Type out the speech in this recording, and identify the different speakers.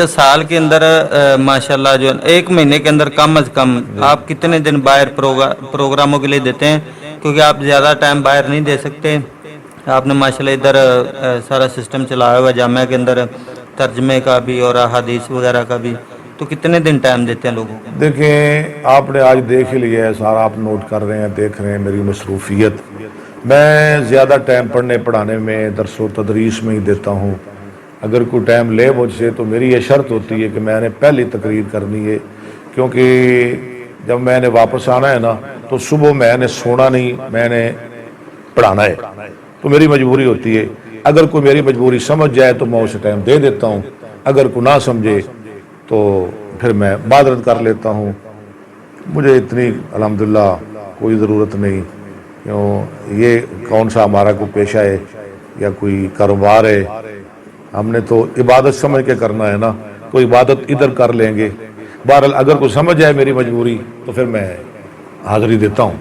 Speaker 1: سال کے اندر ماشاءاللہ جو 1 مہینے کے اندر کم از کم آپ کتنے دن باہر پروگراموں کے لیے دیتے ہیں؟ کیونکہ آپ زیادہ ٹائم باہر نہیں دے سکتے. آپ نے ماشاءاللہ ادھر سارا سسٹم چلایا ہوا جامعہ کے اندر ترجمے کا بھی اور احادیث وغیرہ کا بھی. تو کتنے دن ٹائم دیتے ہیں لوگوں کو؟
Speaker 2: دیکھیں آپ نے آج دیکھ ہی لیا ہے سارا، آپ نوٹ کر رہے ہیں، دیکھ رہے ہیں میری مصروفیت. میں زیادہ ٹائم پڑھانے میں درس و تدریس میں ہی دیتا ہوں. اگر کوئی ٹائم لے مجھ سے تو میری یہ شرط ہوتی ہے کہ میں نے پہلی تقریر کرنی ہے، کیونکہ جب میں نے واپس آنا ہے نا تو صبح میں نے سونا نہیں، میں نے پڑھانا ہے، تو میری مجبوری ہوتی ہے. اگر کوئی میری مجبوری سمجھ جائے تو میں اسے ٹائم دے دیتا ہوں، اگر کوئی نہ سمجھے تو پھر میں معذرت کر لیتا ہوں. مجھے اتنی الحمدللہ کوئی ضرورت نہیں. یہ کون سا ہمارا کوئی پیشہ ہے یا کوئی کاروبار ہے؟ ہم نے تو عبادت سمجھ کے کرنا ہے نا، کوئی عبادت ادھر کر لیں گے. بہرحال اگر کوئی سمجھ جائے میری مجبوری تو پھر میں حاضری دیتا ہوں.